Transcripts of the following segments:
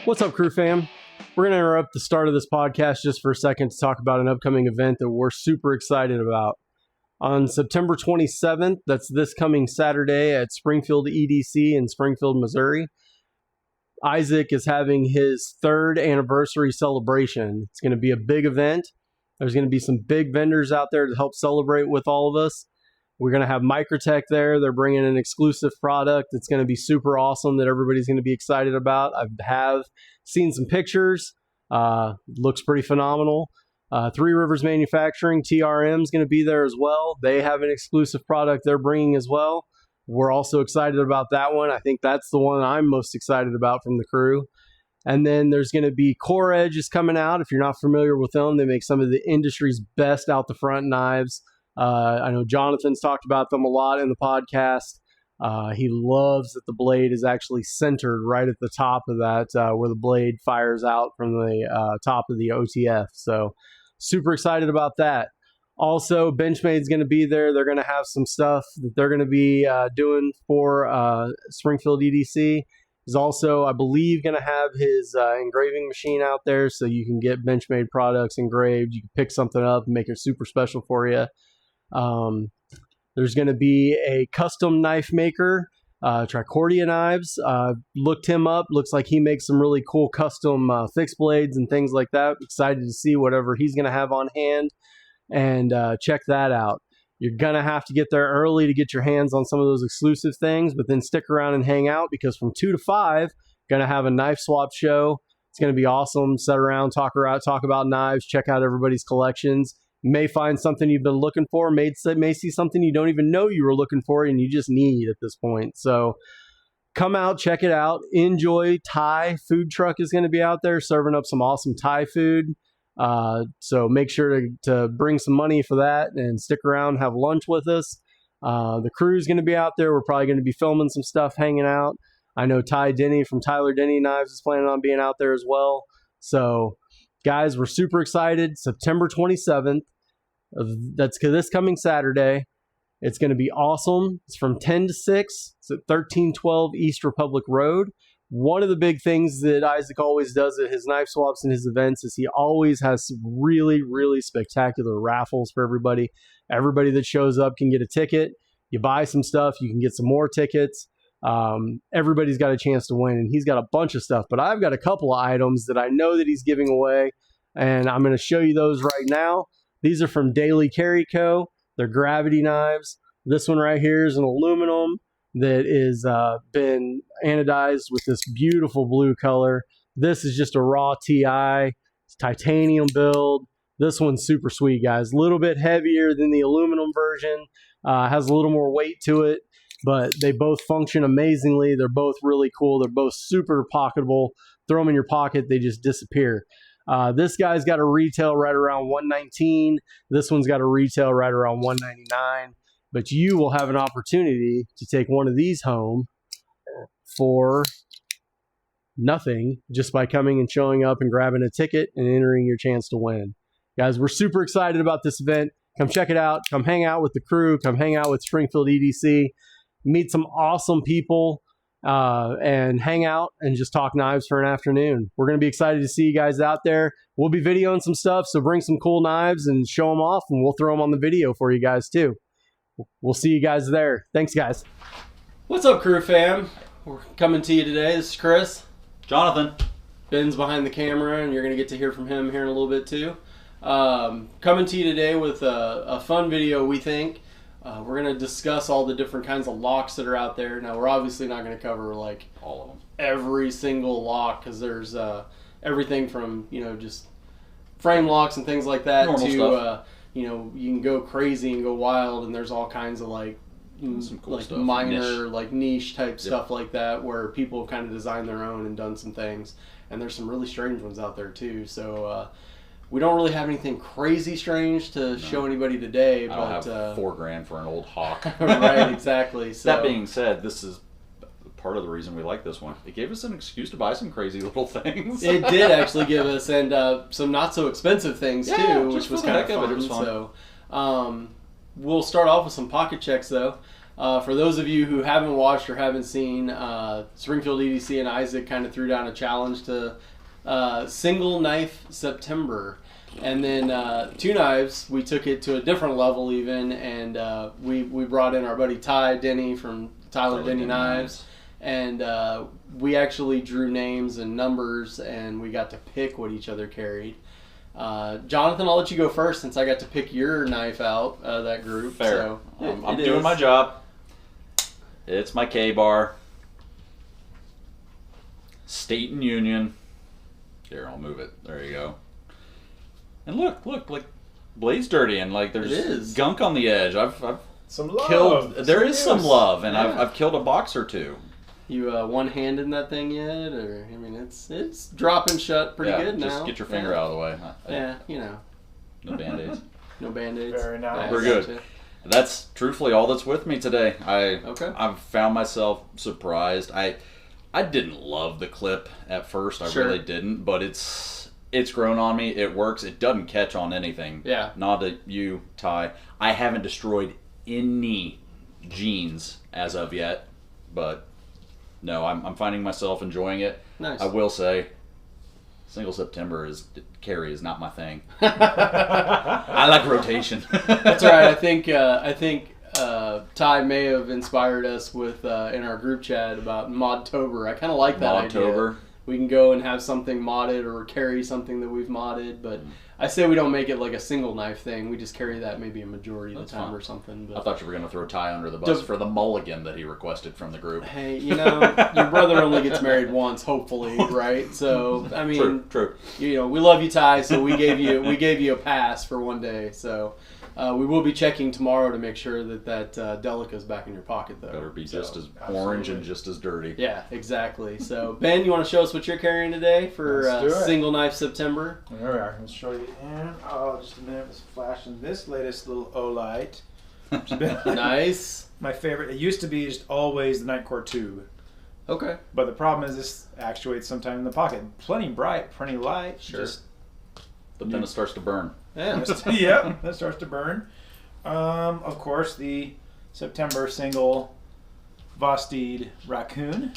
What's up, crew fam? We're going to interrupt the start of this podcast just for a second to talk about an upcoming event that we're super excited about. On September 27th, that's this coming Saturday at Springfield EDC in Springfield, Missouri, Isaac is having his 3rd anniversary celebration. It's going to be a big event. There's going to be some big vendors out there to help celebrate with all of us. We're going to have Microtech there. They're bringing an exclusive product that's going to be super awesome that everybody's going to be excited about. I have seen some pictures. Looks pretty phenomenal. Three Rivers Manufacturing, TRM, is going to be there as well. They have an exclusive product they're bringing as well. We're also excited about that one. I think that's the one I'm most excited about from the crew. And then there's going to be Core Edge is coming out. If you're not familiar with them, they make some of the industry's best out the front knives. I know Jonathan's talked about them a lot in the podcast. He loves that the blade is actually centered right at the top of that, where the blade fires out from the top of the OTF. So super excited about that. Also, Benchmade's going to be there. They're going to have some stuff that they're going to be doing for Springfield EDC. He's also, I believe, going to have his engraving machine out there, so you can get Benchmade products engraved. You can pick something up and make it super special for you. There's going to be a custom knife maker, Tricordia Knives. Looked him up. Looks like he makes some really cool custom fixed blades and things like that. Excited to see whatever he's going to have on hand and check that out. You're going to have to get there early to get your hands on some of those exclusive things, but then stick around and hang out because from 2 to 5, going to have a knife swap show. It's going to be awesome. Sit around, talk about knives, check out everybody's collections. May find something you've been looking for, may see something you don't even know you were looking for and you just need at this point. So come out, check it out, enjoy. Thai food truck is going to be out there serving up some awesome Thai food. So make sure to bring some money for that and stick around, have lunch with us. The crew is going to be out there. We're probably going to be filming some stuff, hanging out. I know Ty Denny from Tyler Denny Knives is planning on being out there as well. So guys, we're super excited. September 27th. That's this coming Saturday. It's going to be awesome. It's from 10 to 6. It's at 1312 East Republic Road. One of the big things that Isaac always does at his knife swaps and his events is he always has some really, really spectacular raffles for everybody. Everybody that shows up can get a ticket. You buy some stuff, you can get some more tickets. Everybody's got a chance to win, and he's got a bunch of stuff. But I've got a couple of items that I know that he's giving away, and I'm going to show you those right now. These are from Daily Carry Co. They're gravity knives. This one right here is an aluminum that is been anodized with this beautiful blue color. This is just a raw TI. It's titanium build. This one's super sweet, guys. A little bit heavier than the aluminum version. Has a little more weight to it, but they both function amazingly. They're both really cool. They're both super pocketable. Throw them in your pocket, they just disappear. This guy's got a retail right around $119. This one's got a retail right around $199. But you will have an opportunity to take one of these home for nothing just by coming and showing up and grabbing a ticket and entering your chance to win. Guys, we're super excited about this event. Come check it out. Come hang out with the crew. Come hang out with Springfield EDC. Meet some awesome people. And hang out and just talk knives for an afternoon. We're going to be excited to see you guys out there. We'll be videoing some stuff, so bring some cool knives and show them off, and we'll throw them on the video for you guys too. We'll see you guys there. Thanks, guys. What's up, crew fam? We're coming to you today. This is Chris. Jonathan. Ben's behind the camera, and you're going to get to hear from him here in a little bit too. Coming to you today with a fun video, we think. We're going to discuss all the different kinds of locks that are out there. Now, we're obviously not going to cover like all of them, every single lock, because there's everything from, just frame locks and things like that normal to, stuff. You can go crazy and go wild, and there's all kinds of some cool like stuff. minor, niche type stuff like that, where people have kind of designed their own and done some things. And there's some really strange ones out there too. So, we don't really have anything crazy strange to show anybody today. I don't have $4,000 for an old Hawk. Right, exactly. So, that being said, this is part of the reason we like this one. It gave us an excuse to buy some crazy little things. It did actually give us, and some not so expensive things too, which was kind of fun. So we'll start off with some pocket checks though. For those of you who haven't watched or haven't seen, Springfield EDC and Isaac kind of threw down a challenge to single knife September. And then two knives, we took it to a different level even, and we brought in our buddy Ty Denny from Tyler Denny Knives. And we actually drew names and numbers, and we got to pick what each other carried. Jonathan, I'll let you go first since I got to pick your knife out of that group. Fair. So I'm doing my job. It's my K-bar. State and Union. Here, I'll move it. There you go. And look, like blade's dirty and like there's gunk on the edge. I've some love. killed. There is some love, and Yeah. I've killed a box or two. You one-handed that thing yet, or I mean, it's dropping shut pretty good now. Just get your finger out of the way. Yeah, you know. No band-aids. No band-aids. Very nice. We're good. That's truthfully all that's with me today. I've found myself surprised. I didn't love the clip at first. I really didn't, but it's grown on me. It works. It doesn't catch on anything. Yeah. Not at you, Ty. I haven't destroyed any jeans as of yet, but no, I'm finding myself enjoying it. Nice. I will say, single September carry is not my thing. I like rotation. That's all right. I think Ty may have inspired us with in our group chat about Modtober. I kind of like that Modtober. idea. We can go and have something modded or carry something that we've modded, but I say we don't make it like a single knife thing. We just carry that maybe a majority of the time or something. But I thought you were going to throw Ty under the bus for the mulligan that he requested from the group. Hey, you know, your brother only gets married once, hopefully, right? So I mean, true. You know, we love you, Ty. So we gave you a pass for one day. So we will be checking tomorrow to make sure that Delica is back in your pocket, though. Better be just as orange and just as dirty. Yeah, exactly. So Ben, you want to show us what you're carrying today for Single Knife September? There we are. I'll show you. And just a minute. It's flashing this latest little Olight. Nice. My favorite. It used to be just always the Nightcore tube. Okay. But the problem is this actuates sometime in the pocket. Plenty bright, plenty light. Sure. But then it starts to burn. Yeah. Yeah, that starts to burn. Of course, the September single Vosteed Raccoon.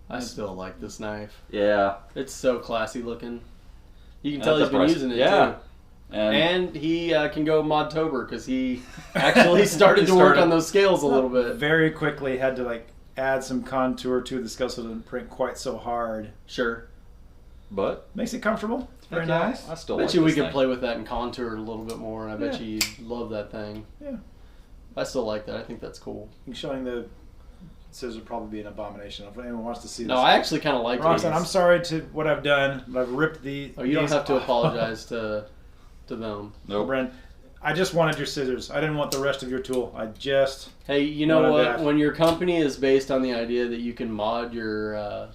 I still like this knife. Yeah. It's so classy looking. You can tell he's been using it too. And he can go Modtober because he actually started to work on those scales a little bit. Very quickly had to add some contour to the scale so it didn't print quite so hard. Sure. But makes it comfortable. It's very nice. I still bet like you we this could thing. play with that and contour it a little bit more, and I bet you you'd love that thing. Yeah. I still like that. I think that's cool. Showing the scissors would probably be an abomination if anyone wants to see this. No, I actually kind of like Roxanne, I'm sorry to what I've done, but I've ripped the. Oh, you don't have to apologize to them. Nope. Brent, I just wanted your scissors. I didn't want the rest of your tool. I just. Hey, you know what? that. When your company is based on the idea that you can mod your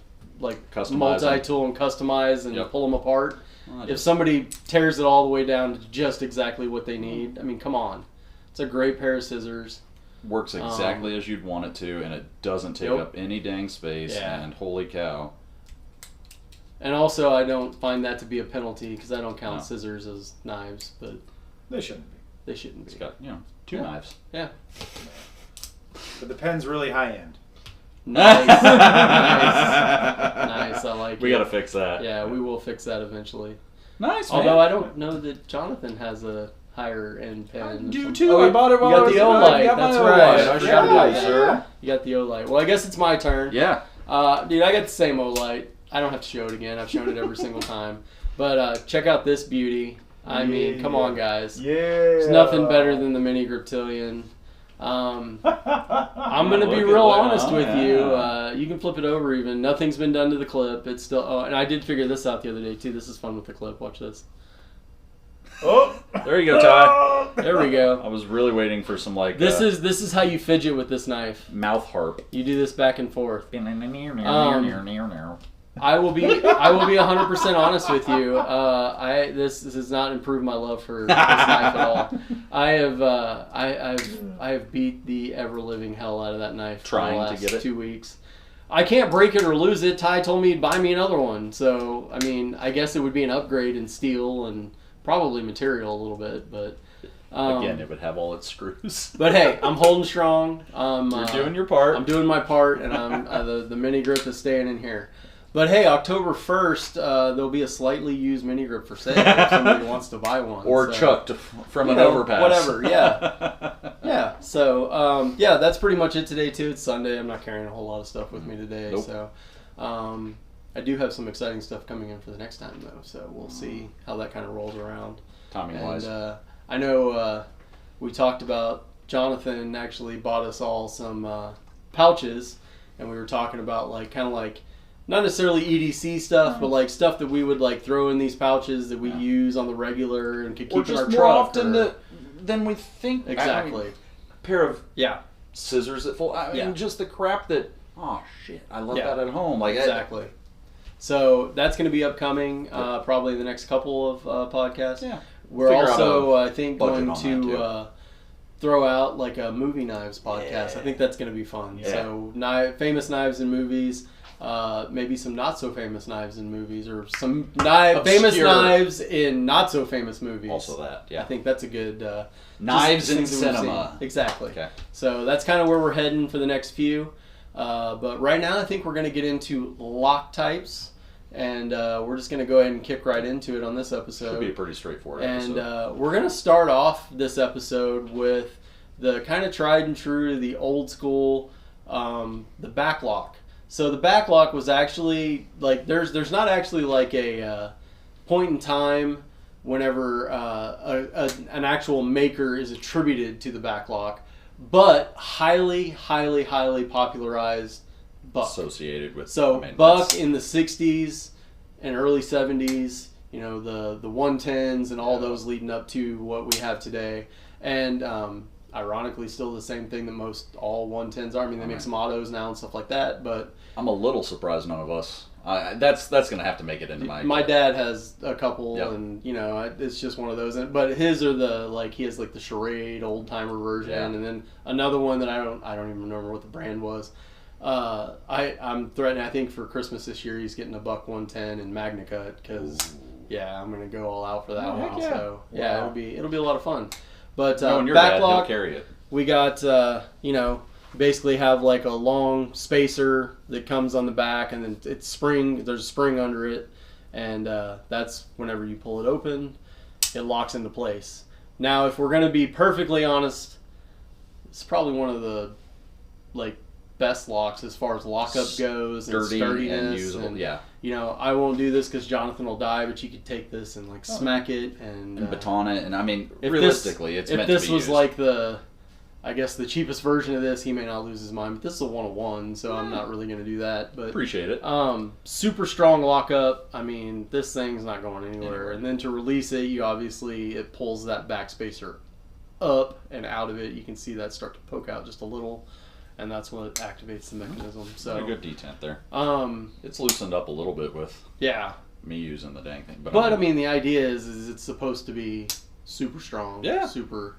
Customize multi-tool and customize and pull them apart, Well, if somebody tears it all the way down to just exactly what they need, I mean, come on. It's a great pair of scissors. works exactly as you'd want it to, and it doesn't take up any dang space, and holy cow. And also, I don't find that to be a penalty because I don't count scissors as knives, but They shouldn't be. they shouldn't be. It's got, two knives. Yeah. But the pen's really high end. Nice. Nice. Nice. I like it. We got to fix that. Yeah, we will fix that eventually. Nice, man. Although I don't know that Jonathan has a higher end pen. I or do something. too. Oh, I bought it while you I got was the I Olight. got my That's Olight. right. I I forgot forgot about that. sir. You got the Olight. Well, I guess it's my turn. Yeah. Dude, I got the same Olight. I don't have to show it again. I've shown it every single time. But check out this beauty. I mean, come on, guys. Yeah. There's nothing better than the Mini Griptilian. I'm going to be real honest with you. You can flip it over even. Nothing's been done to the clip. It's still... Oh, and I did figure this out the other day, too. This is fun with the clip. Watch this. Oh, there you go, Ty. There we go. I was really waiting for some This is how you fidget with this knife. mouth harp. You do this back and forth. I will be 100% honest with you. This does not improve my love for this knife at all. I have beat the ever living hell out of that knife Trying for the to last get it? 2 weeks. I can't break it or lose it. Ty told me he'd buy me another one, so I mean, I guess it would be an upgrade in steel and probably material a little bit, but Again, it would have all its screws. But hey, I'm holding strong. You're doing your part. I'm doing my part, and I'm the mini grip is staying in here. But hey, October 1st, there'll be a slightly used mini grip for sale if somebody wants to buy one. Or chucked from an overpass. Whatever, yeah. Yeah, so, that's pretty much it today, too. It's Sunday. I'm not carrying a whole lot of stuff with me today. Nope. So, I do have some exciting stuff coming in for the next time, though. So we'll see how that kind of rolls around. Timing-wise. And I know we talked about Jonathan actually bought us all some pouches, and we were talking about kind of not necessarily EDC stuff, but stuff that we would throw in these pouches that we use on the regular and could keep in our truck. More often than we think. Exactly. A pair of Yeah. scissors that fold. I mean, just the crap that. Oh shit! I left that at home. Exactly. So that's going to be upcoming, probably the next couple of podcasts. Yeah. We're also, I think, budget going on to throw out a movie knives podcast. Yeah. I think that's going to be fun. Yeah. So famous knives in movies, maybe some not so famous knives in movies, or some famous knives in not so famous movies. Also that, yeah. I think that's a good knives in things that we've cinema. seen. Exactly. Okay. So that's kind of where we're heading for the next few. But right now, I think we're going to get into lock types. And we're just going to go ahead and kick right into it on this episode. Should be a pretty straightforward episode. episode. And we're going to start off this episode with the kind of tried and true, the old school, the back lock. So the back lock was actually, there's not actually a point in time whenever an actual maker is attributed to the back lock, but highly, highly, highly popularized Buck. Associated with Buck in the 60s and early 70s, the 110s and all those leading up to what we have today, and ironically still the same thing that most all 110s are. I mean, they make some autos now and stuff like that, but I'm a little surprised none of us. That's gonna have to make it into my dad has a couple, and it's just one of those. But his are he has the Charade old timer version, and then another one that I don't even remember what the brand was. I'm threatening. I think for Christmas this year he's getting a Buck 110 and Magna Cut because I'm gonna go all out for that one. Yeah. So it'll be a lot of fun. But your backlog, dad, he'll carry it. We got basically have a long spacer that comes on the back, and then it's spring. There's a spring under it, and that's whenever you pull it open, it locks into place. Now, if we're gonna be perfectly honest, it's probably one of the best locks as far as lockup goes and sturdiness and usable. I won't do this because Jonathan will die, but you could take this and smack it and baton it, and I mean realistically it's meant to be used. If this was the cheapest version of this, he may not lose his mind, but this is a 101, so I'm not really going to do that. But appreciate it. Super strong lockup. I mean, this thing's not going anywhere. And then to release it, it pulls that back spacer up and out of it. You can see that start to poke out just a little. And that's what activates the mechanism. So a good detent there. It's loosened up a little bit with me using the dang thing. But I mean, the idea is it's supposed to be super strong, super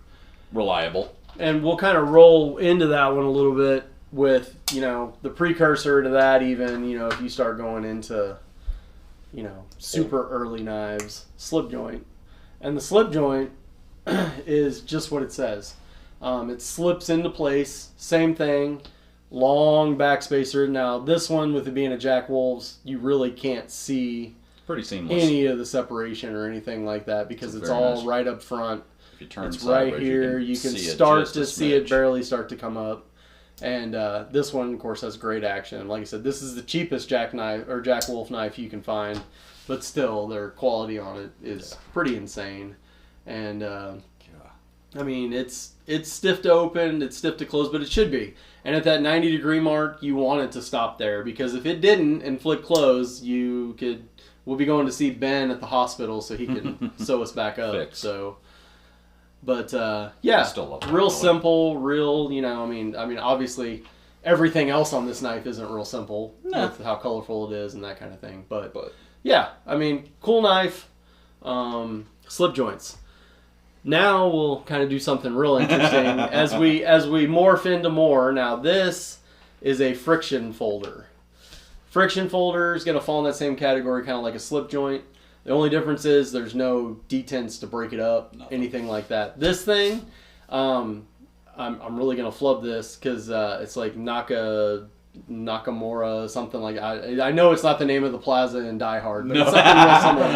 reliable. And we'll kind of roll into that one a little bit with the precursor to that. Even if you start going into super early knives, slip joint, and the slip joint is just what it says. It slips into place. Same thing. Long back spacer. Now, this one, with it being a Jack Wolf's, you really can't see pretty seamless any of the separation or anything like that because it's all nice. Right up front. If you turn it's right here. You can start to see it barely start to come up. And this one, of course, has great action. Like I said, this is the cheapest Jack Wolf knife you can find, but still, their quality on it is pretty insane. And I mean, it's stiff to open, it's stiff to close, but it should be. And at that 90-degree mark, you want it to stop there because if it didn't and flick close, we'll be going to see Ben at the hospital so he can sew us back up. Fix. So, but still love real simple, real. I mean, obviously, everything else on this knife isn't real simple with how colorful it is and that kind of thing. But yeah, I mean, cool knife, slip joints. Now we'll kind of do something real interesting as we morph into more. Now this is a friction folder. Friction folder is going to fall in that same category, kind of like a slip joint. The only difference is there's no detents to break it up, anything like that. This thing, I'm really gonna flub this because it's like Nakamura, something like I know it's not the name of the plaza in Die Hard, but it's something real similar.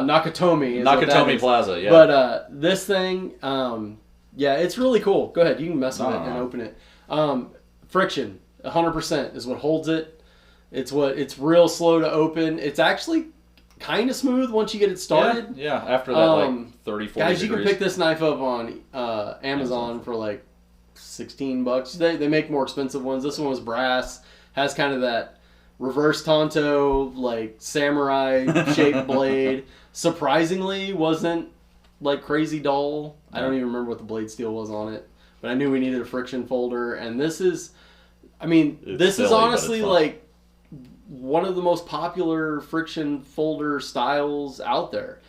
Nakatomi. Nakatomi Plaza, yeah. But this thing, yeah, it's really cool. Go ahead, you can mess with it and open it. Friction, 100% is what holds it. It's real slow to open. It's actually kind of smooth once you get it started. Yeah, after that, like 30, 40 guys, degrees. you can pick this knife up on Amazon for like $16. They make more expensive ones. This one was brass. Has kind of that reverse Tonto, like samurai shaped blade. Surprisingly, wasn't like crazy dull. I don't even remember what the blade steel was on it, but I knew we needed a friction folder. And this is, I mean, this is honestly like one of the most popular friction folder styles out there.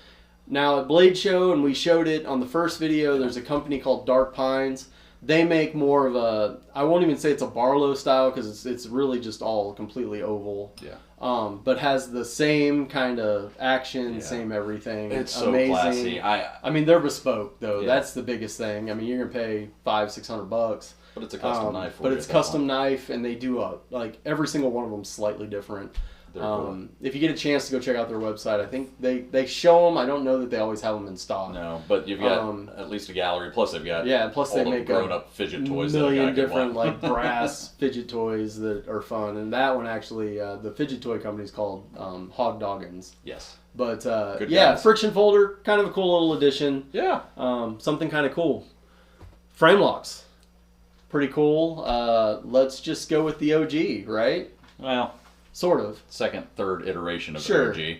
Now at Blade Show, and we showed it on the first video, there's a company called Dark Pines. They make more of a, I won't even say it's a Barlow style because it's really just all completely oval. Yeah. But has the same kind of action, same everything. It's so amazing. classy. I mean, they're bespoke though. Yeah. That's the biggest thing. I mean, you're gonna pay $500-$600. But it's a custom knife. But it's custom knife, and they do like every single one of them slightly different. Cool. If you get a chance to go check out their website, I think they show them. I don't know that they always have them in stock. No, but you've got at least a gallery. Plus they've got plus all they the make grown-up fidget toys. million different like brass fidget toys that are fun. And that one actually, the fidget toy company is called Hog Doggins. Yes. But Good yeah, guys. friction folder, kind of a cool little addition. Yeah. Something kind of cool. Frame locks. Pretty cool. Let's just go with the OG, right? Well, sort of. Second, third iteration of Sure. the OG.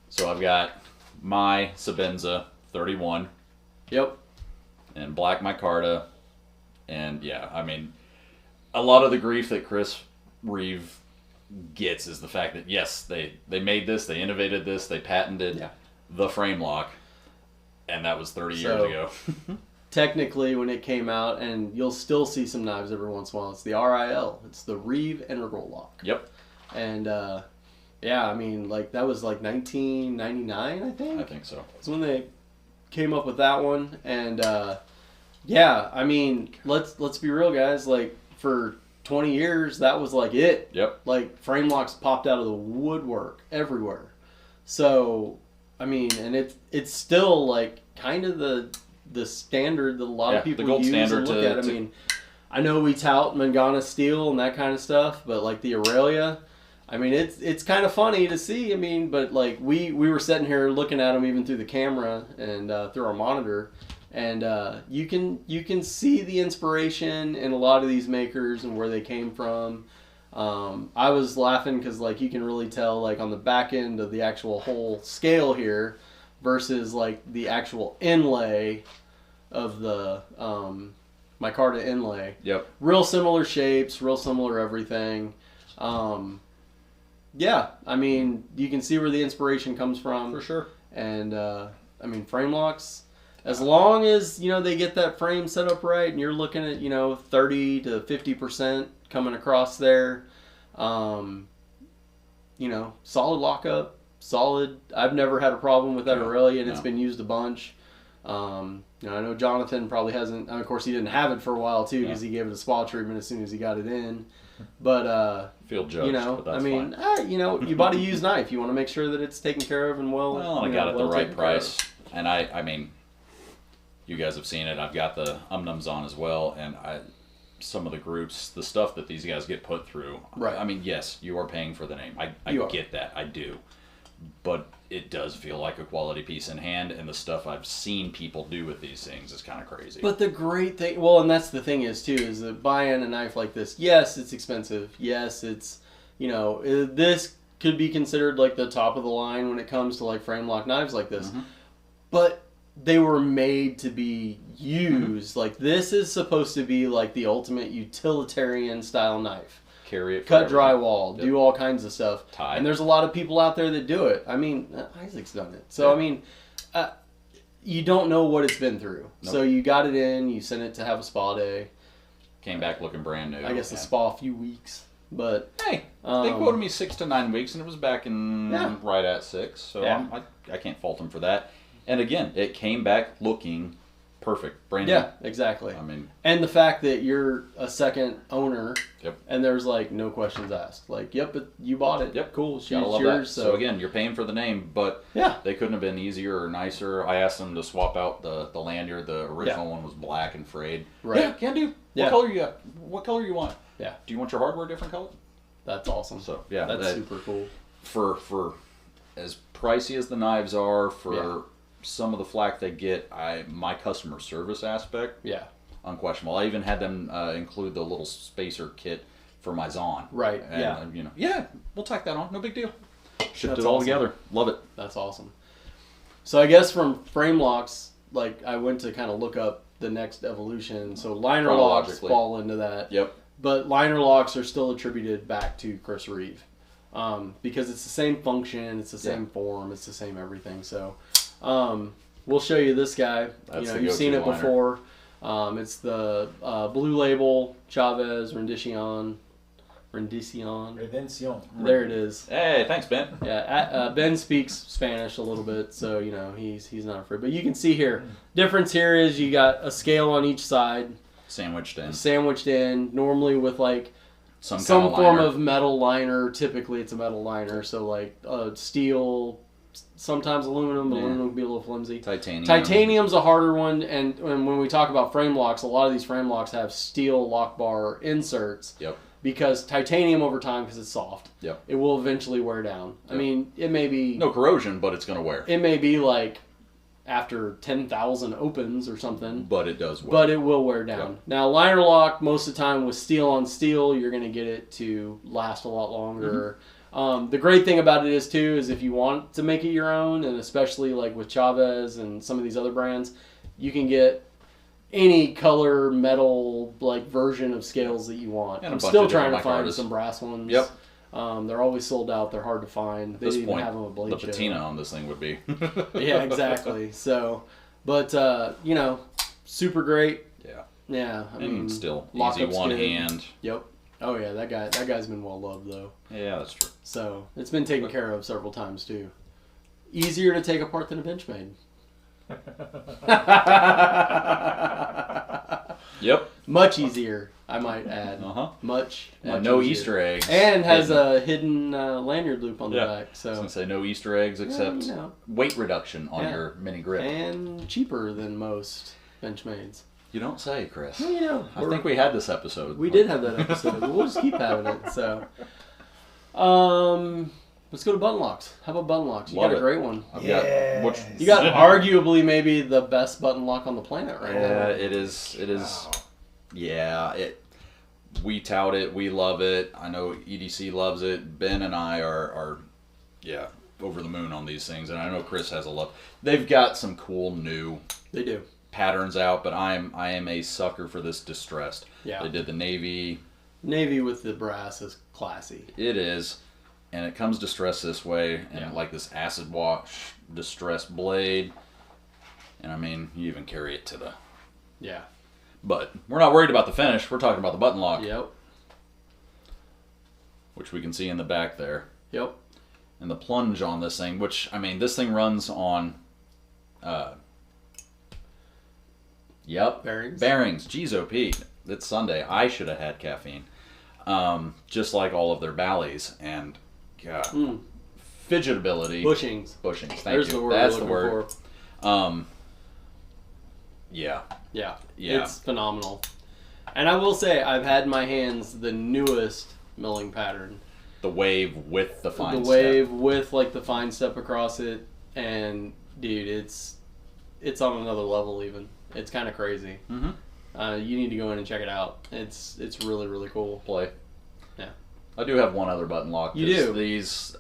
So I've got my Sabenza 31. Yep. And Black Micarta. And yeah, I mean, a lot of the grief that Chris Reeve gets is the fact that, yes, they made this, they innovated this, they patented the frame lock. And that was 30 years ago. Technically, when it came out, and you'll still see some knives every once in a while, it's the RIL. It's the Reeve Integral Lock. Yep. And yeah, I mean, like that was like 1999, I think. I think so. It's when they came up with that one, and yeah, I mean, let's be real, guys. Like for 20 years, that was like it. Yep. Like frame locks popped out of the woodwork everywhere. So, I mean, and it's still like kind of the standard that a lot of people the gold use standard and look at. I mean, I know we tout Mangana steel and that kind of stuff, but like the Aurelia, I mean, it's kind of funny to see. I mean, but like we were sitting here looking at them even through the camera and through our monitor, and you can see the inspiration in a lot of these makers and where they came from. I was laughing because like you can really tell like on the back end of the actual whole scale here versus like the actual inlay of the micarta inlay. Yep. Real similar shapes, real similar everything. Yeah, I mean, you can see where the inspiration comes from. For sure. And, I mean, frame locks, as long as, you know, they get that frame set up right and you're looking at, you know, 30 to 50% coming across there, you know, solid lockup, solid. I've never had a problem with that Aurelia, and it's been used a bunch. You know, I know Jonathan probably hasn't. Of course, he didn't have it for a while too because he gave it a spa treatment as soon as he got it in. But feel judged. you know, but that's I mean, you know, you bought a used knife. You want to make sure that it's taken care of and well. Well, I got it the right price, and I mean, you guys have seen it. I've got the Umnums on as well, and some of the groups, the stuff that these guys get put through. Right. I mean, yes, you are paying for the name. I get that. I do. But it does feel like a quality piece in hand, and the stuff I've seen people do with these things is kind of crazy. But the great thing, well, and that's the thing is too, is that buying a knife like this, yes, it's expensive. Yes, it's, you know, this could be considered like the top of the line when it comes to like frame lock knives like this. Mm-hmm. But they were made to be used. Mm-hmm. Like this is supposed to be like the ultimate utilitarian style knife. Carry it, cut drywall, do all kinds of stuff. Tie. And there's a lot of people out there that do it. I mean, Isaac's done it. So, I mean, you don't know what it's been through. Nope. So you got it in, you sent it to have a spa day. Came back looking brand new. I guess a spa a few weeks. But hey, they quoted me 6 to 9 weeks, and it was back in right at 6. So I can't fault them for that. And again, it came back looking perfect, brand new. Yeah, exactly. I mean, and the fact that you're a second owner, yep. and there's like no questions asked. Like, yep, you bought it. Yep, cool. She's gotta love yours. that. So again, you're paying for the name, but yeah, they couldn't have been easier or nicer. I asked them to swap out the lanyard. The original one was black and frayed. Right. Yeah, can do. What color you got? What color you want? Yeah. Do you want your hardware different color? That's awesome. So yeah, that's super cool. For as pricey as the knives are, for some of the flack they get, my customer service aspect, unquestionable. I even had them include the little spacer kit for my Zon. Right. And, we'll tack that on. No big deal. Shipped That's it all awesome. together. Love it. That's awesome. So I guess from frame locks, like I went to kind of look up the next evolution. So liner locks fall into that. Yep. But liner locks are still attributed back to Chris Reeve. Because it's the same function, it's the same form, it's the same everything. So we'll show you this guy. You've seen it before. It's the Blue Label Chavez Rendition. There it is. Hey, thanks, Ben. Yeah, Ben speaks Spanish a little bit, so he's not afraid. But you can see here, difference here is you got a scale on each side, sandwiched in, normally with like some form of metal liner. Typically, it's a metal liner, so like steel, sometimes aluminum. But aluminum can be a little flimsy. Titanium's a harder one, and when we talk about frame locks, a lot of these frame locks have steel lock bar inserts. Yep. Because titanium over time, because it's soft, it will eventually wear down. I mean, it may be no corrosion, but it's going to wear. It may be like after 10,000 opens or something, but it does wear. But it will wear down. Yep. Now, liner lock, most of the time with steel on steel, you're going to get it to last a lot longer. Mm-hmm. The great thing about it is too is if you want to make it your own, and especially like with Chavez and some of these other brands, you can get any color metal like version of scales that you want. And I'm still trying to find some brass ones. Yep. They're always sold out. They're hard to find. They didn't even have them at Blade Show. The patina on this thing would be. Yeah, exactly. So, but super great. Yeah. Yeah. I mean, still easy one hand. Yep. Oh yeah, that guy's been well loved though. Yeah, that's true. So it's been taken care of several times too. Easier to take apart than a Benchmade. Yep. Much easier, I might add. Much no easier. Easter eggs. And has a hidden lanyard loop on the back. So I was gonna say no Easter eggs except weight reduction on your mini grip. And cheaper than most Benchmades. You don't say, Chris. Well, I think we had this episode. We did have that episode. But we'll just keep having it. So, let's go to button locks. How about button locks? You got a great one. You got arguably maybe the best button lock on the planet right now. Yeah, it is. It is. Wow. Yeah, we tout it. We love it. I know EDC loves it. Ben and I are over the moon on these things, and I know Chris has a love. They've got some cool new. They do. Patterns out, but I am a sucker for this distressed. Yeah. They did the navy. Navy with the brass is classy. It is. And it comes distressed this way, and like this acid wash distressed blade. And I mean, you even carry it to the... Yeah. But we're not worried about the finish. We're talking about the button lock. Yep. Which we can see in the back there. Yep. And the plunge on this thing, which, I mean, this thing runs on... Bearings. Geez, OP. It's Sunday. I should have had caffeine. Just like all of their Bally's. And... God. Fidgetability. Bushings. Thank you. That's the word. Yeah. It's phenomenal. And I will say, I've had in my hands the newest milling pattern. The wave with the fine step. The wave with like the fine step across it. And dude, it's on another level even. It's kind of crazy. Mm-hmm. You need to go in and check it out. It's really, really cool. Play. Yeah. I do have one other button lock. You do? These,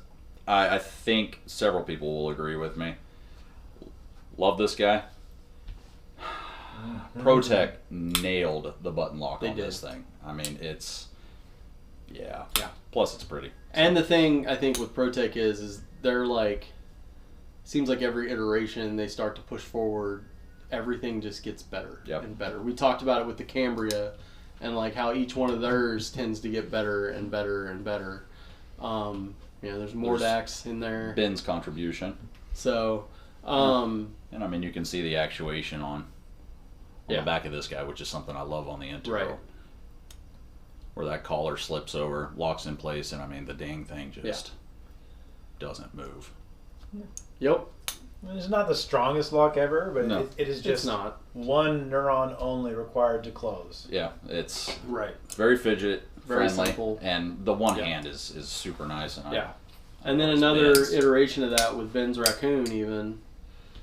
I think several people will agree with me. Love this guy. ProTech nailed the button lock on this thing. I mean, it's... Yeah. Plus, it's pretty. And the thing, I think, with ProTech is they're like... Seems like every iteration they start to push forward, everything just gets better and better. We talked about it with the Cambria and like how each one of theirs tends to get better and better and better. There's Mordax in there. Ben's contribution. So, and I mean, you can see the actuation on the back of this guy, which is something I love on the Intero. Right. Where that collar slips over, locks in place, and I mean, the dang thing just doesn't move. Yep. It's not the strongest lock ever, but No. it is just It's not. one neuron only required to close. Yeah, it's Right. very fidget Very friendly, simple. and the one hand is super nice. And And then Those another Ben's. iteration of that with Ben's Raccoon, even.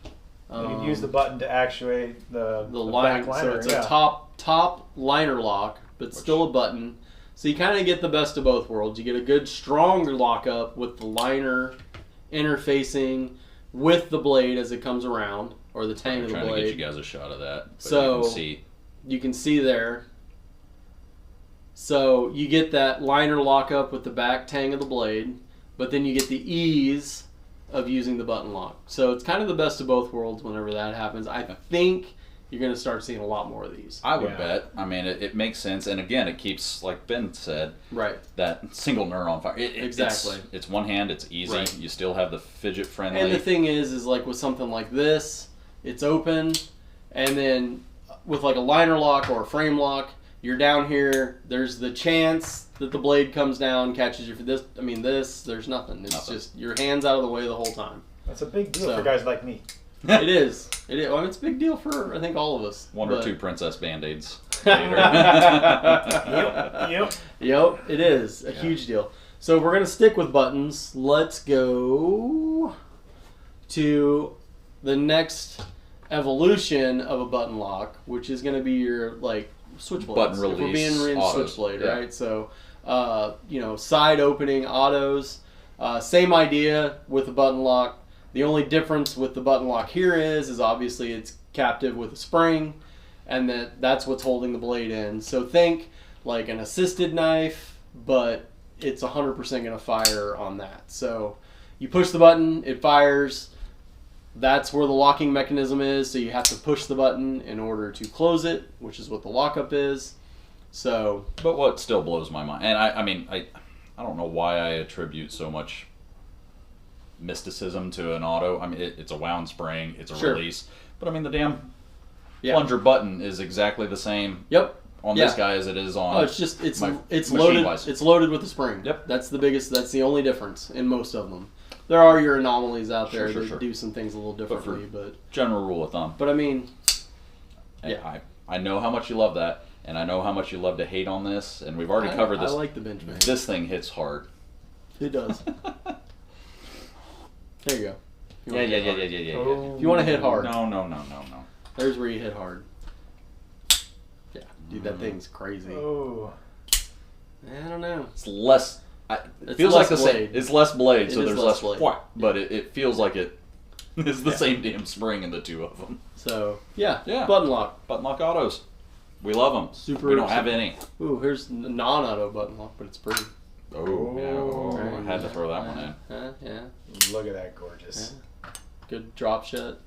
You can use the button to actuate the line, back liner. so it's a top liner lock, but still a button. So you kind of get the best of both worlds. You get a good strong lockup with the liner interfacing with the blade as it comes around, or the tang I'm of the trying to blade. get you guys a shot of that. But So- you can see You can see there. So you get that liner lockup with the back tang of the blade, but then you get the ease of using the button lock. So it's kind of the best of both worlds whenever that happens. I think you're going to start seeing a lot more of these. I would bet. I mean, it makes sense, and again, it keeps, like Ben said, Right. that single neuron fire. Exactly. It's one hand. It's easy. Right. You still have the fidget friendly. And the thing is like with something like this, it's open, and then with like a liner lock or a frame lock, you're down here. There's the chance that the blade comes down, catches you for this. I mean, there's nothing. It's just your hands out of the way the whole time. That's a big deal So- for guys like me. It is. It is. Well, it's a big deal for I think all of us. One But- or two princess band-aids. Yep. Yep, it is a huge deal. So we're gonna stick with buttons. Let's go to the next evolution of a button lock, which is gonna be your like switchblade. Button If we're release being in autos. switchblade, Yeah. right? So side opening autos. Same idea with the button lock. The only difference with the button lock here is obviously it's captive with a spring, and that's what's holding the blade in. So think like an assisted knife, but it's 100% going to fire on that. So you push the button, it fires. That's where the locking mechanism is. So you have to push the button in order to close it, which is what the lockup is. So, But what still blows my mind, and I don't know why I attribute so much mysticism to an auto. I mean, it's a wound spring, it's a Sure. release, but I mean the damn yeah. plunger button is exactly the same Yep. on Yeah. this guy as it is on. Oh, it's just it's my it's machine loaded. wise. It's loaded with a spring. Yep. That's the only difference in most of them. There are your anomalies out there that Sure. do some things a little differently, but General rule of thumb. I mean, And yeah. I know how much you love that, and I know how much you love to hate on this, and we've already covered this. I like the Benjamin. This thing hits hard. It does. There you go. If you Yeah. wanna hit hard. Oh. If you want to hit hard, No. there's where you hit hard. Yeah, dude, that thing's crazy. Oh. I don't know. It's less. It It's feels less like the same. blade. It's less blade, It so is there's less less blade. whack, but it feels like it is the same damn spring in the two of them. So yeah, Yeah. button lock. Button lock autos, we love them. Super- We don't have any. Ooh, here's the non-auto button lock, but it's pretty. Oh, yeah. Oh. I had to throw that one in. Yeah. Look at that gorgeous. Good drop shot.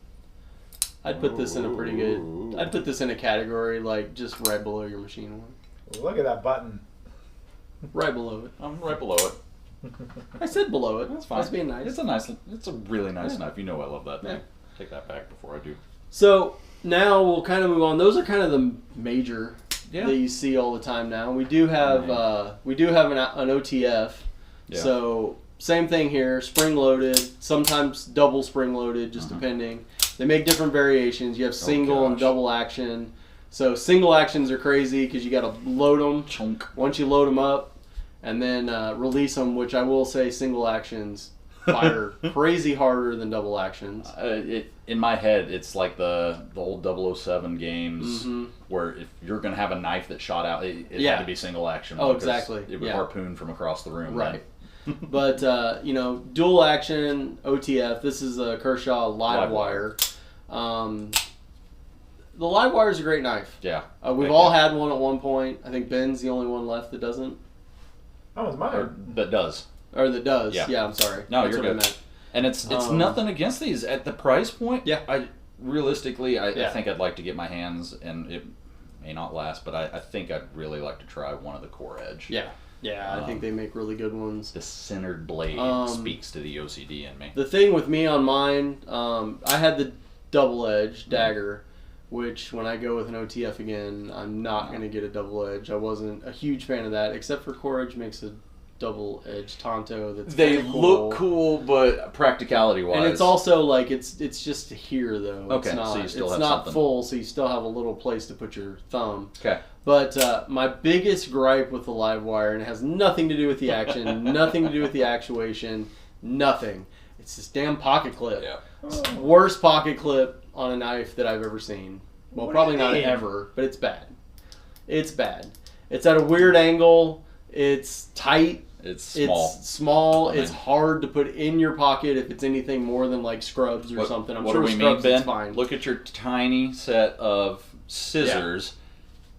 I'd put this in a pretty good. I'd put this in a category like just right below your machine one. Look at that button. Right below it. I'm right below it. I said below it. That's fine. That's being nice. It's a really nice Yeah. knife. You know I love that thing. Yeah. Take that back before I do. So now we'll kind of move on. Those are kind of the major Yeah. that you see all the time now. We do have an OTF. Yeah. So same thing here, spring loaded, sometimes double spring loaded, just depending. They make different variations. You have single and gosh. double action. So single actions are crazy because you got to load them. Chunk. Once you load them up, and then release them, which I will say single actions fire crazy harder than double actions. In my head, it's like the old 007 games Mhm. where if you're going to have a knife that shot out, it Yeah. had to be single action. Oh, because exactly. It would Yeah. harpoon from across the room. Right. But, dual action OTF, this is a Kershaw live wire. The live wire is a great knife. Yeah. We've all had one at one point. I think Ben's the only one left that doesn't. That was Or mine. that does. Or that does. Yeah. Yeah, I'm sorry. No, That's you're what I good. meant. And it's Um, nothing against these at the price point. Yeah. Realistically, I Yeah. think I'd like to get my hands, and may not last, but I think I'd really like to try one of the Core Edge. Yeah. Yeah, I think they make really good ones. The centered blade speaks to the OCD in me. The thing with me on mine, I had the double edge dagger, which when I go with an OTF again, I'm not going to get a double edge. I wasn't a huge fan of that, except for Core Edge makes a double edge Tonto that's They kinda cool. look cool, but practicality wise, And it's also like it's just here though. Okay, it's not, so you still it's have not something. full, so you still have a little place to put your thumb. okay. But my biggest gripe with the live wire, and it has nothing to do with the action, nothing to do with the actuation, nothing. It's this damn pocket clip. Yeah. Worst pocket clip on a knife that I've ever seen. Well, What probably do you not mean? ever, but it's bad. It's bad. It's at a weird angle. It's tight. It's small. It's small. I mean- It's hard to put in your pocket if it's anything more than like scrubs or something. I'm what sure do we mean, scrubs Ben? it's fine. Look at your tiny set of scissors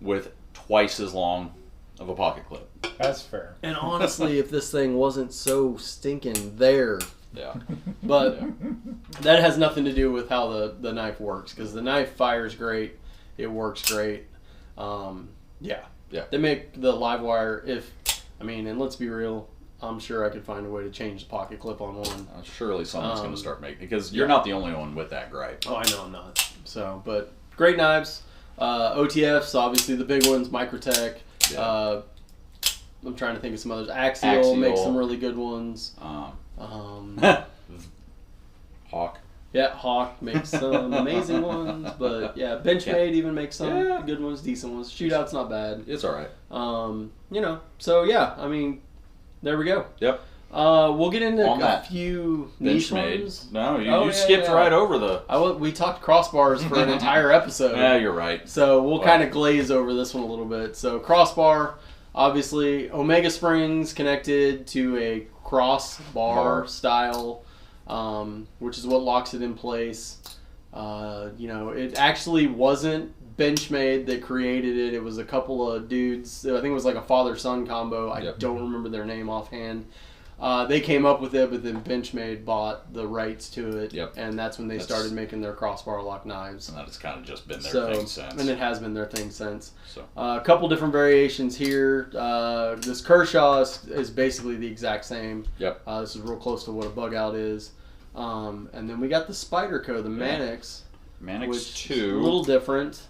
with twice as long of a pocket clip. That's fair. And honestly, if this thing wasn't so stinking there, Yeah. but that has nothing to do with how the knife works, because the knife fires great, it works great. Yeah. They make the live wire. And let's be real, I'm sure I could find a way to change the pocket clip on one. Surely someone's going to start making, because you're not the only one with that gripe. Oh, I know I'm not. So, but great knives. OTFs, obviously the big ones, Microtech. Yeah. I'm trying to think of some others. Axial makes some really good ones. Hawk. Yeah, Hawk makes some amazing ones, but yeah, Benchmade even makes some good ones, decent ones. Shootout's not bad. It's all right. So yeah, I mean, there we go. Yep. We'll get into On a that. few niche ones. No, you skipped right over the... We talked crossbars for an entire episode. Yeah, you're right. So we'll kind of glaze over this one a little bit. So crossbar, obviously, Omega Springs connected to a crossbar style, which is what locks it in place. It actually wasn't Benchmade that created it. It was a couple of dudes. I think it was like a father-son combo. I don't remember their name offhand. They came up with it, but then Benchmade bought the rights to it, and that's when they started making their crossbar lock knives. And that has kind of just been their thing since. And it has been their thing since. So. A couple different variations here. This Kershaw is basically the exact same. Yep. This is real close to what a bug out is. And then we got the Spyderco, the Mannix. Mannix 2. A little different.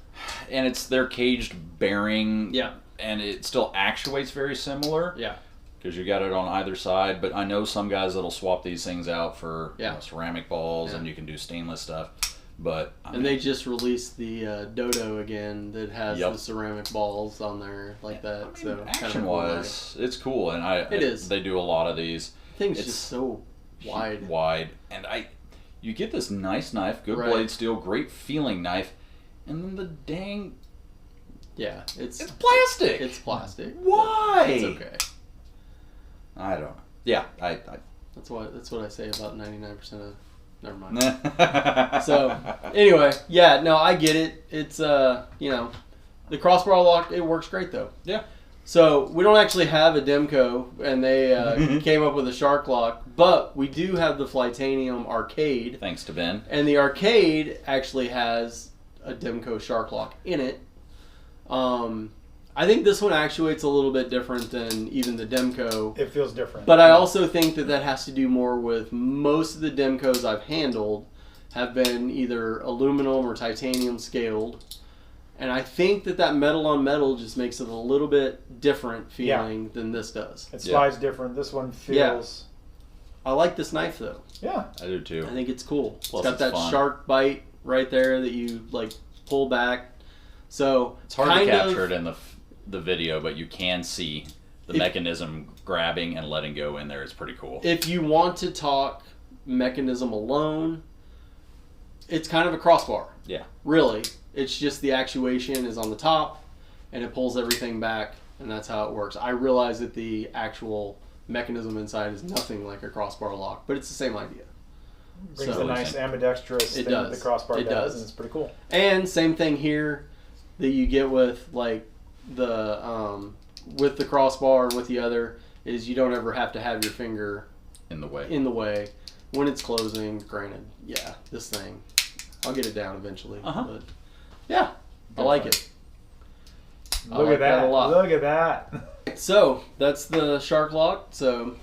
And it's their caged bearing. Yeah. And it still actuates very similar. Yeah. Because you got it on either side, but I know some guys that'll swap these things out for ceramic balls, and you can do stainless stuff. But they just released the Dodo again that has the ceramic balls on there like that. So action-wise, it's cool, and it is. They do a lot of these. Things just so wide, and you get this nice knife, good blade steel, great feeling knife, and then the dang. Yeah, it's plastic. It's plastic. Why? It's okay. I don't know. Yeah, That's what I say about 99% of. Never mind. So anyway, I get it. It's the crossbar lock. It works great though. Yeah. So we don't actually have a Demco, and they came up with a Shark Lock, but we do have the Flytanium Arcade. Thanks to Ben. And the Arcade actually has a Demco Shark Lock in it. I think this one actuates a little bit different than even the Demco. It feels different. But I also think that has to do more with most of the Demcos I've handled have been either aluminum or titanium scaled. And I think that metal on metal just makes it a little bit different feeling than this does. It slides different. This one feels... I like this knife though. Yeah. I do too. I think it's cool. Plus it's got that fun. shark bite right there that you pull back. So it's hard to capture it in the video, but you can see the mechanism grabbing and letting go in there. It's pretty cool. If you want to talk mechanism alone, it's kind of a crossbar. Yeah. Really. It's just the actuation is on the top and it pulls everything back, and that's how it works. I realize that the actual mechanism inside is nothing like a crossbar lock, but it's the same idea. Brings a nice ambidextrous thing that the crossbar does, and it's pretty cool. And same thing here that you get with the crossbar and with the other is you don't ever have to have your finger in the way when it's closing. Granted, this thing, I'll get it down eventually. But yeah, I like it. Look at that. Look at that. So that's the Shark Lock. So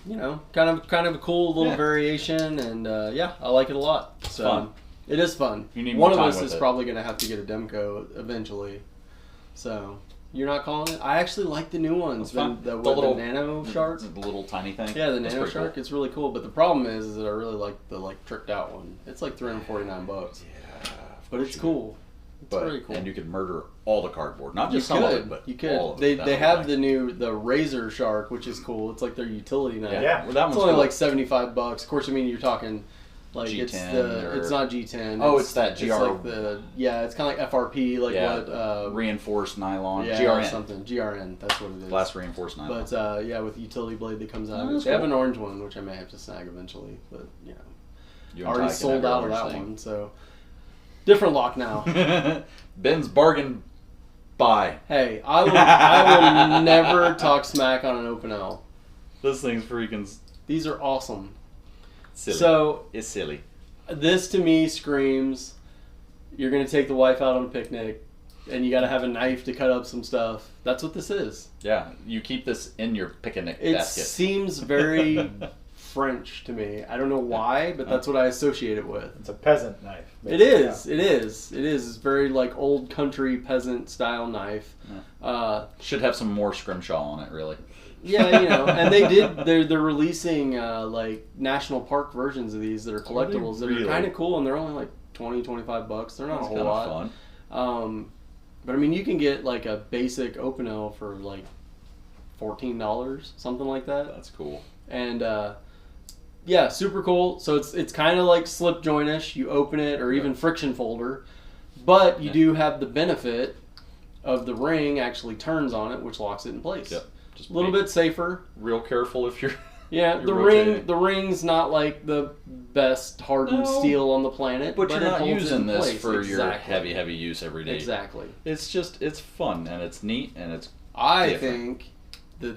kind of a cool little variation, and I like it a lot. So fun. It is fun. You need One more of time us with is it. probably going to have to get a Demco eventually. So you're not calling it? I actually like the new ones. The The little Nano Shark. the little tiny thing. Yeah, the That's Nano pretty Shark. cool. It's really cool. But the problem is that I really like the tricked out one. It's like $349. Yeah, But it's cool. It's really cool. And you could murder all the cardboard, not You just some of could. it, but You could. all of it. They have the Razor Shark, which is cool. It's like their utility knife. Yeah. Well, that It's one's only cool. like $75. Of course, you're talking like G10 it's not G10. Oh, it's that GR. It's like it's kind of like FRP, like what reinforced nylon. yeah, GRN. something. GRN. That's what it is. Glass reinforced nylon. But with the utility blade that comes out of it. that's They have cool. an orange one, which I may have to snag eventually. But You and already Ty can sold have your out of orange that thing. one. So different lock now. Ben's bargain buy. Hey, I will never talk smack on an Open L. This thing's freaking These are awesome. silly. So it's silly. this to me screams you're going to take the wife out on a picnic and you got to have a knife to cut up some stuff. That's what this is. Yeah, you keep this in your picnic It basket. seems very French to me. I don't know why, but that's what I associate it with. It's a peasant knife. It is. It is. It is. It's very like old country peasant style knife. Should have some more scrimshaw on it, really. Yeah, and they did. They're releasing like national park versions of these that are collectibles that really? are kind of cool, and they're only like $20-$25. They're not That's a whole kind lot. of fun. But I mean, you can get like a basic Open L for like $14, something like that. That's cool. And yeah, super cool. So it's kind of like slip jointish. You open it, or even friction folder, but you do have the benefit of the ring actually turns on it, which locks it in place. Yep. Just A little be bit safer. real careful if you're. Yeah, You're the rotating. the ring's not like the best hardened No. steel on the planet, But you're it not holds it using in this place. for Exactly. your heavy use every day. Exactly. It's fun and it's neat and it's. I different. think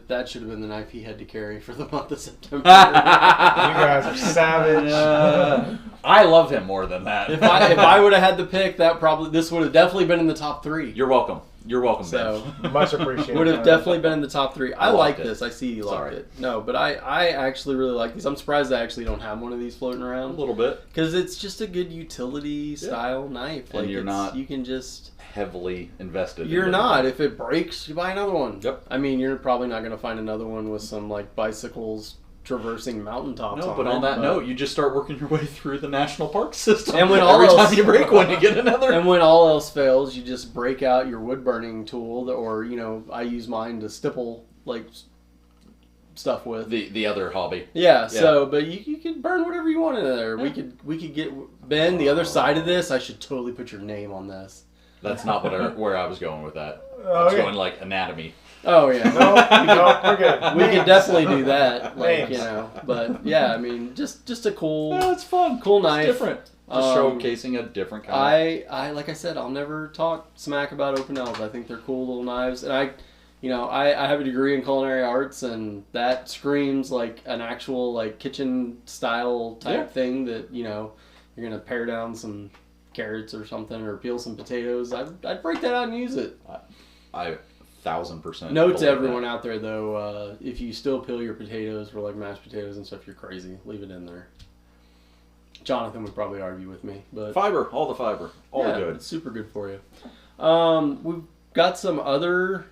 that should have been the knife he had to carry for the month of September. You guys are savage. I love him more than that. If I would have had the pick, this would have definitely been in the top 3. You're welcome. You're welcome, So Ben. Much appreciated. would have definitely been in the top 3. I like liked it. this. I see you It's liked alright. it. No, but I actually really like these. I'm surprised I actually don't have one of these floating A around little bit. because it's just a good utility style knife. And Like you're not you can just. Heavily invested. You're into not. it. If it breaks, you buy another one. Yep. I mean, you're probably not going to find another one with some like bicycles traversing mountaintops. No, on but it, on that note, you just start working your way through the national park system. And when all every else- time you break one, you get another. and when all else fails, you just break out your wood burning tool, or I use mine to stipple like stuff with. the other hobby. Yeah. So, but you could burn whatever you want in there. We could get Ben the other side of this. I should totally put your name on this. That's not where I was going with that. I was Okay. going like anatomy. Oh yeah. No, we're good. We could definitely do that, like Names. But yeah, I mean, just a cool, it's fun. cool knife. It's different. Just showcasing a different kind. I like I said, I'll never talk smack about Open L's. I think they're cool little knives, and I have a degree in culinary arts, and that screams like an actual like kitchen style type thing that you're gonna pare down some carrots or something, or peel some potatoes. I'd break that out and use it. I 1000%. Note to believe everyone that. out there though, if you still peel your potatoes for like mashed potatoes and stuff, you're crazy. Leave it in there. Jonathan would probably argue with me, but Fiber, all the fiber, all the good. It's super good for you. We've got some other.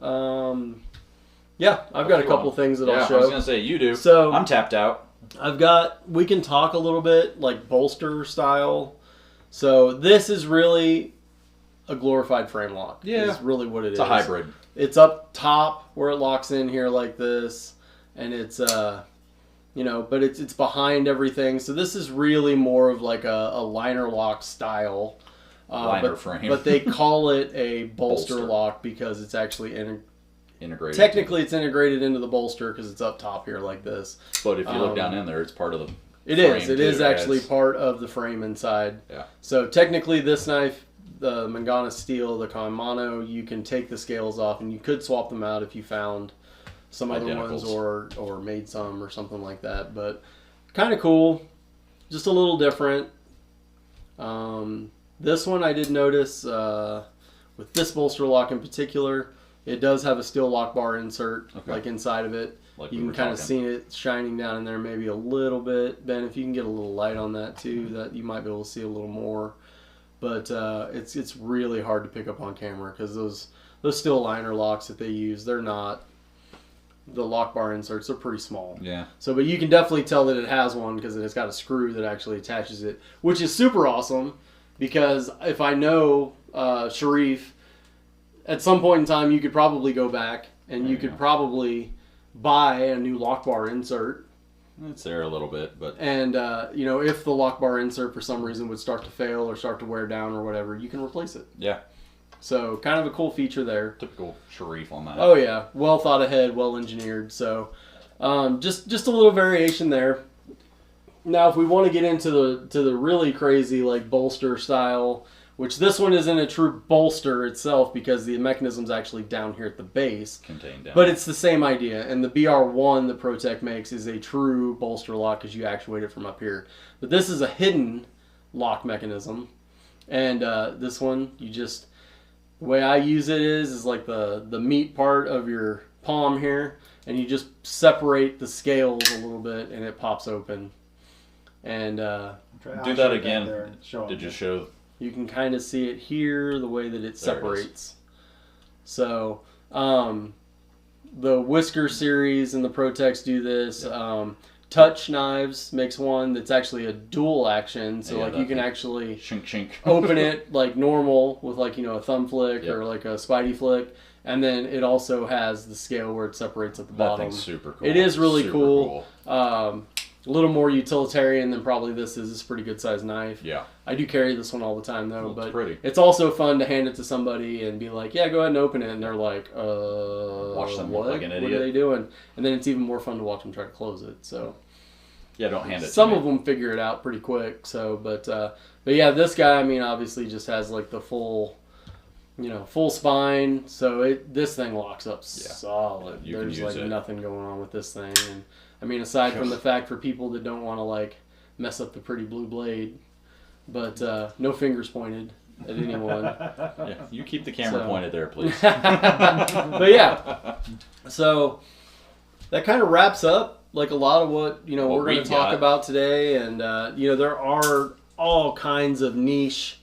I've got a couple things that I'll I was show. gonna say you do. So- I'm tapped out. We can talk a little bit like bolster style. So this is really a glorified frame lock. Yeah. Is really what it is. It's a hybrid. It's up top where it locks in here like this, and it's but it's behind everything. So this is really more of like a liner lock style. Liner but, frame. But they call it a bolster Bolster. lock because it's actually Integrated. technically it's integrated into the bolster because it's up top here like this. But if you look down in there, it's part of the. It is. frame It is too. actually It's- part of the frame inside. Yeah. So technically, this knife, the Mangana Steel, the Kamano, you can take the scales off, and you could swap them out if you found some other ones Identicals. or made some or something like that. But kind of cool, just a little different. This one I did notice with this bolster lock in particular. It does have a steel lock bar insert, like inside of it. Like you can kind of see it shining down in there maybe a little bit. Ben, if you can get a little light on that too, that you might be able to see a little more. But it's really hard to pick up on camera because those steel liner locks that they use, they're not, the lock bar inserts are pretty small. Yeah. So, but you can definitely tell that it has one because it's got a screw that actually attaches it, which is super awesome because if I know Sharif, at some point in time you could probably go back and you could probably buy a new lock bar insert. It's there a little bit, but... And, if the lock bar insert for some reason would start to fail or start to wear down or whatever, you can replace it. Yeah. So, kind of a cool feature there. Typical Sharif on that. Oh, yeah. Well thought ahead, well engineered. So, just a little variation there. Now, if we want to get into the really crazy, like, bolster style, which this one isn't a true bolster itself because the mechanism's actually down here at the base. Contained down. But it's the same idea. And the BR1 that ProTech makes is a true bolster lock because you actuate it from up here. But this is a hidden lock mechanism. And this one, you just... The way I use it is like the meat part of your palm here. And you just separate the scales a little bit and it pops open. And... do that again. Did you show... You can kind of see it here, the way that it separates. So, the Whisker series and the ProTechs do this. Touch Knives makes one that's actually a dual action. So, you can actually shink. open it like normal with a thumb flick or like a Spidey flick. And then it also has the scale where it separates at the bottom. That thing's super cool. It is really cool. A little more utilitarian than probably this is. It's a pretty good sized knife. Yeah. I do carry this one all the time though, but pretty. It's also fun to hand it to somebody and be like, yeah, go ahead and open it. And they're like, watch them look like an idiot. What are they doing? And then it's even more fun to watch them try to close it. So yeah, don't hand it Some to me. of them figure it out pretty quick. So, but yeah, this guy, I mean, obviously just has like the full spine. So this thing locks up solid. There's like nothing going on with this thing. And I mean, aside from the fact for people that don't want to like mess up the pretty blue blade, but no fingers pointed at anyone. Yeah, you keep the camera pointed there, please. But yeah, so that kind of wraps up like a lot of what we're going to talk about today, and there are all kinds of niche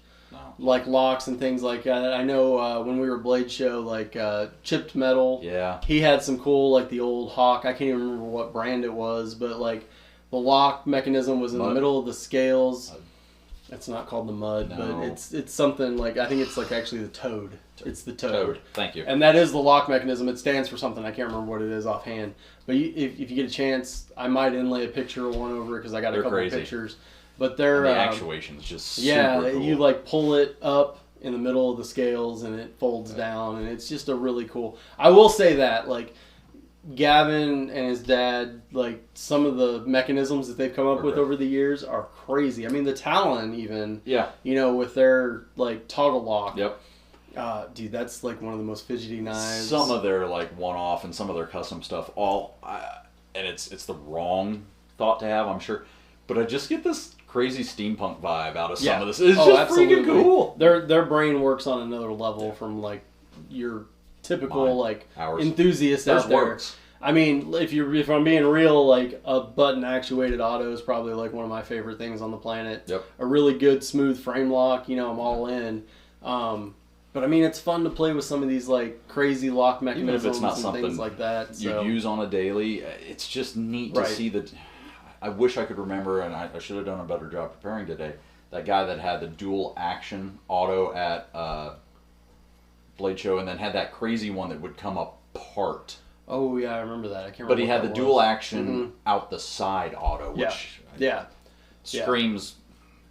like locks and things like that. I know when we were Blade Show, like Chipped Metal. Yeah. He had some cool, like the old Hawk. I can't even remember what brand it was, but like the lock mechanism was in the middle of the scales. It's not called the Mud, but it's something like, I think it's like actually the Toad. It's the Toad. Thank you. And that is the lock mechanism. It stands for something. I can't remember what it is offhand. But if you get a chance, I might inlay a picture of one over it because I got a couple of pictures. But they're the actuation's just super cool. You like pull it up in the middle of the scales and it folds down, and it's just a really cool. I will say that like Gavin and his dad, like some of the mechanisms that they've come up with over the years are crazy. I mean, the Talon even, with their like toggle lock. Yep. Dude, that's like one of the most fidgety knives. Some of their like one-off and some of their custom stuff, and it's the wrong thought to have, I'm sure, but I just get this crazy steampunk vibe out of some of this. It's just absolutely. freaking cool. Their brain works on another level from like your typical like enthusiast out there. Works. I mean, if I'm being real, like a button actuated auto is probably like one of my favorite things on the planet. Yep. A really good smooth frame lock, I'm all in. But I mean, it's fun to play with some of these like crazy lock mechanisms Even if it's not and something things like that. So. You use on a daily. It's just neat to see that. I wish I could remember, and I should have done a better job preparing today. That guy that had the dual action auto at Blade Show, and then had that crazy one that would come apart. Oh yeah, I remember that. I can't remember. But he had the dual action out the side auto, which screams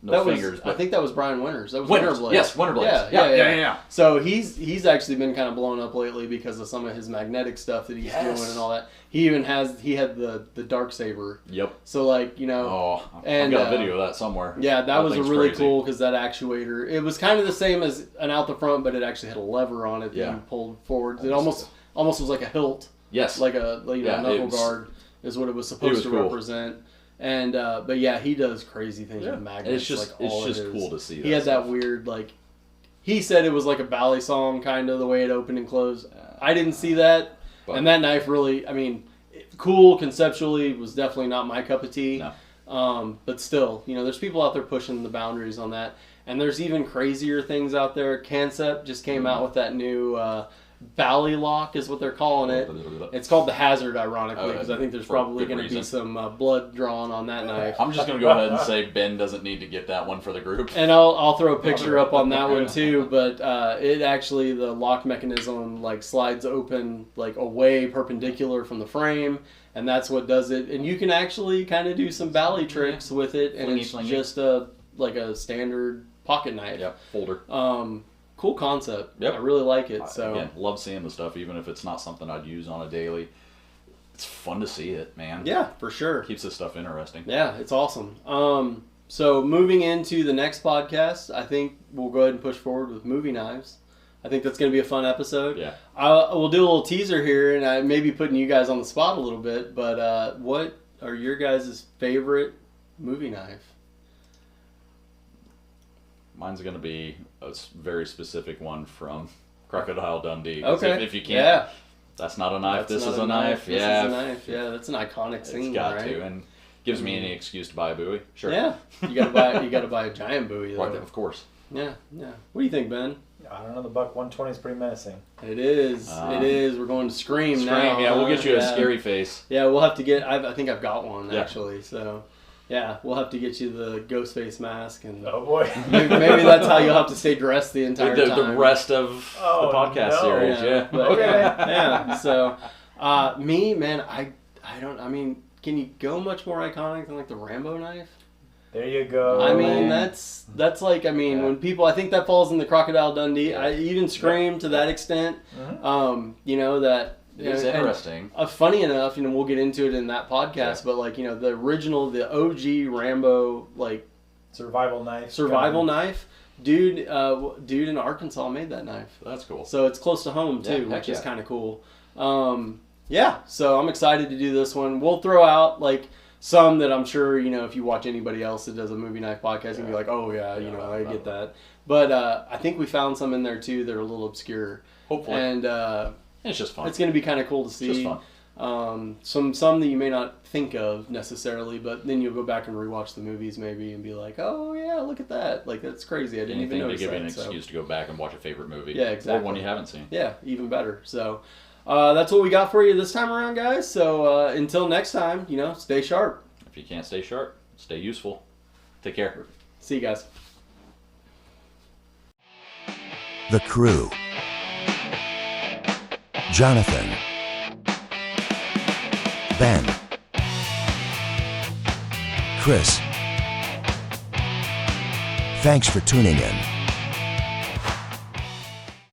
fingers. I think that was Brian Winters. That was Winterblade. Yes, Winterblade. Yeah. So he's actually been kind of blown up lately because of some of his magnetic stuff that he's doing and all that. He even had the Darksaber. Yep. So like I've got a video of that somewhere. Yeah, that was a really cool because that actuator. It was kind of the same as an out the front, but it actually had a lever on it that you pulled forward. It almost was like a hilt. Yes. Like a knuckle guard is what it was supposed to represent. And but yeah, he does crazy things with magnets. It's just cool to see. He had that weird like. He said it was like a ballet song, kind of the way it opened and closed. I didn't see that. But, and that knife really, I mean, cool conceptually, was definitely not my cup of tea. No. But still, you know, there's people out there pushing the boundaries on that. And there's even crazier things out there. Cansep just came out with that new Bally Lock is what they're calling it. It's called the Hazard, ironically, because I think there's probably going to be some blood drawn on that knife. I'm just going to go ahead and say Ben doesn't need to get that one for the group. And I'll throw a picture up on that one too. But it actually, the lock mechanism like slides open like away perpendicular from the frame, and that's what does it. And you can actually kind of do some Bally tricks with it, and it's just like a standard pocket knife. Yeah, folder. Cool concept. Yep. I really like it. So again, love seeing the stuff, even if it's not something I'd use on a daily. It's fun to see it, man. Yeah, for sure. Keeps this stuff interesting. Yeah, it's awesome. So moving into the next podcast, I think we'll go ahead and push forward with movie knives. I think that's going to be a fun episode. Yeah. We'll do a little teaser here, and I may be putting you guys on the spot a little bit, but what are your guys' favorite movie knife? Mine's going to be a very specific one from Crocodile Dundee. Okay. If you can't, that's not a knife. This is a knife. This is a knife. Yeah, that's an iconic scene. It's got right? to, and gives me any excuse to buy a buoy. Sure. Yeah, you gotta buy a giant buoy though. Of course. Yeah. What do you think, Ben? I don't know. The Buck 120 is pretty menacing. It is. It is. We're going to Scream now. Yeah, we'll get you a scary face. Yeah, we'll have to get. I think I've got one actually. So. Yeah, we'll have to get you the ghost face mask, and oh boy, maybe that's how you'll have to stay dressed the entire time. The rest of the podcast series, yeah. So, me, man, I don't. I mean, can you go much more iconic than like the Rambo knife? There you go. I mean, that's like, I mean, when people, I think that falls in the Crocodile Dundee. Yeah. I even Scream to that extent. Mm-hmm. You know that. It's interesting. Funny enough, you know, we'll get into it in that podcast, but like, you know, the original, the OG Rambo, like survival knife, dude in Arkansas made that knife. That's cool. So it's close to home too, which is kind of cool. So I'm excited to do this one. We'll throw out like some that I'm sure, you know, if you watch anybody else that does a movie knife podcast, you'll be like, oh yeah, you know, I get that. But I think we found some in there too that are a little obscure. Hopefully. And it's just fun. It's going to be kind of cool to see. It's just fun. Some that you may not think of necessarily, but then you'll go back and rewatch the movies maybe and be like, oh yeah, look at that. Like, that's crazy. I didn't even notice that. Anything to give you an excuse to go back and watch a favorite movie. Yeah, exactly. Or one you haven't seen. Yeah, even better. So that's what we got for you this time around, guys. So until next time, you know, stay sharp. If you can't stay sharp, stay useful. Take care. See you guys. The Crew. Jonathan, Ben, Chris. Thanks for tuning in.